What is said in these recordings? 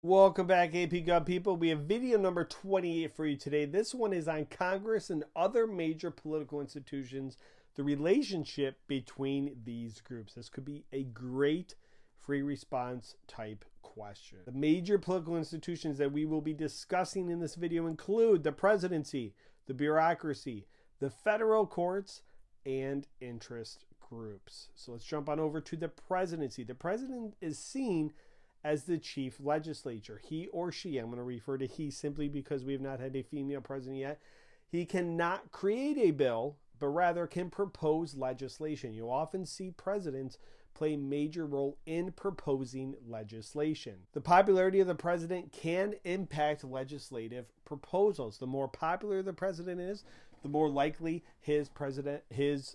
Welcome back, AP Gov people. We have video number 28 for you today. This one is on Congress and other major political institutions, the relationship between these groups. This could be a great free response type question. The major political institutions that we will be discussing in this video include the presidency, the bureaucracy, the federal courts, and interest groups. So let's jump on over to the presidency. The president is seen as the chief legislature. He or she, I'm going to refer to he simply because we have not had a female president yet. He cannot create a bill, but rather can propose legislation. You often see presidents play a major role in proposing legislation. The popularity of the president can impact legislative proposals. The more popular the president is, the more likely his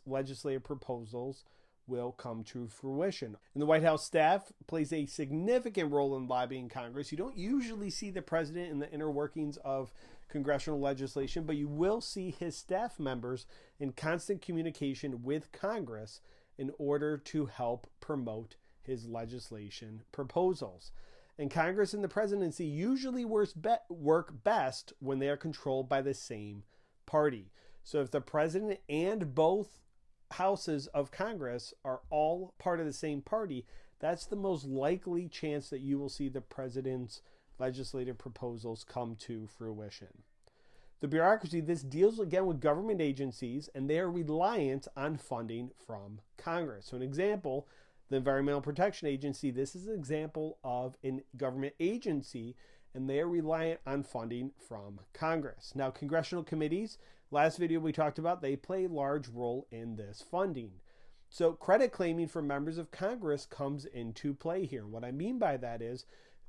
legislative proposals will come to fruition. And the White House staff plays a significant role in lobbying Congress. You don't usually see the president in the inner workings of congressional legislation, but you will see his staff members in constant communication with Congress in order to help promote his legislation proposals. And Congress and the presidency usually work best when they are controlled by the same party. So if the president and both houses of Congress are all part of the same party, that's the most likely chance that you will see the president's legislative proposals come to fruition. The bureaucracy, this deals again with government agencies, and they are reliant on funding from Congress. So an example, the Environmental Protection Agency, this is an example of a government agency, and they are reliant on funding from Congress. Now, congressional committees, last video we talked about, they play a large role in this funding. So credit claiming for members of Congress comes into play here. What I mean by that is,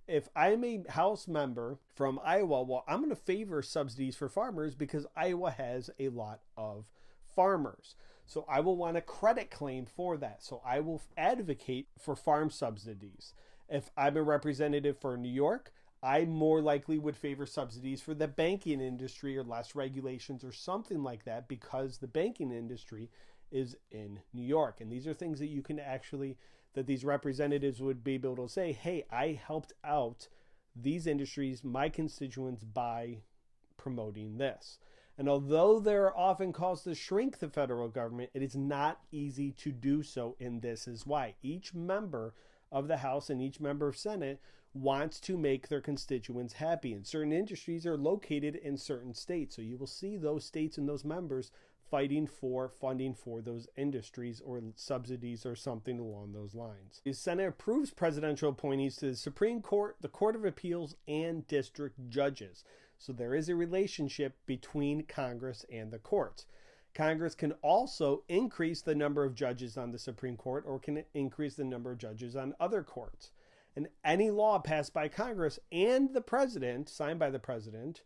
if I'm a House member from Iowa, well, I'm going to favor subsidies for farmers because Iowa has a lot of farmers. So I will want a credit claim for that. So I will advocate for farm subsidies. If I'm a representative for New York, I more likely would favor subsidies for the banking industry or less regulations or something like that because the banking industry is in New York. And these are things that you can actually, that these representatives would be able to say, hey, I helped out these industries, my constituents, by promoting this. And although there are often calls to shrink the federal government, it is not easy to do so, and this is why. Each member of the House and each member of Senate wants to make their constituents happy. And certain industries are located in certain states. So you will see those states and those members fighting for funding for those industries or subsidies or something along those lines. The Senate approves presidential appointees to the Supreme Court, the Court of Appeals, and district judges. So there is a relationship between Congress and the courts. Congress can also increase the number of judges on the Supreme Court or can increase the number of judges on other courts. And any law passed by Congress and the president, signed by the president,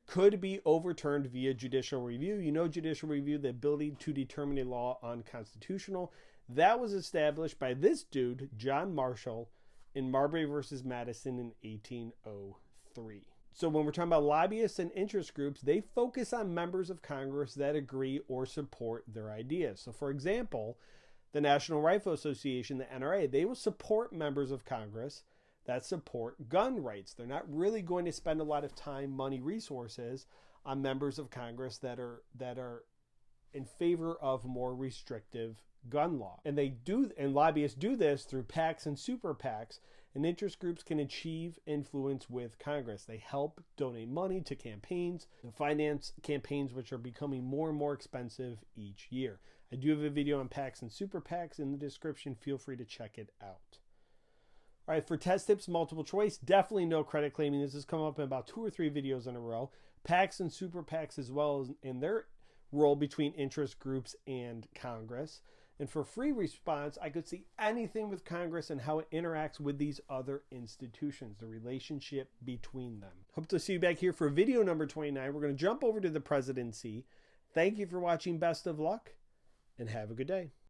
could be overturned via judicial review. You know, judicial review, the ability to determine a law unconstitutional. That was established by this dude, John Marshall, in Marbury versus Madison in 1803. So when we're talking about lobbyists and interest groups, they focus on members of Congress that agree or support their ideas. So for example, the National Rifle Association, the NRA, they will support members of Congress that support gun rights. They're not really going to spend a lot of time, money, resources on members of Congress that are in favor of more restrictive gun law. And lobbyists do this through PACs and super PACs, and interest groups can achieve influence with Congress. They help donate money to campaigns and finance campaigns which are becoming more and more expensive each year. I do have a video on PACs and super PACs in the description. Feel free to check it out. All right, for test tips, multiple choice, definitely no credit claiming. This has come up in about 2 or 3 videos in a row. PACs and super PACs as well as in their role between interest groups and Congress. And for free response, I could see anything with Congress and how it interacts with these other institutions, the relationship between them. Hope to see you back here for video number 29. We're going to jump over to the presidency. Thank you for watching. Best of luck and have a good day.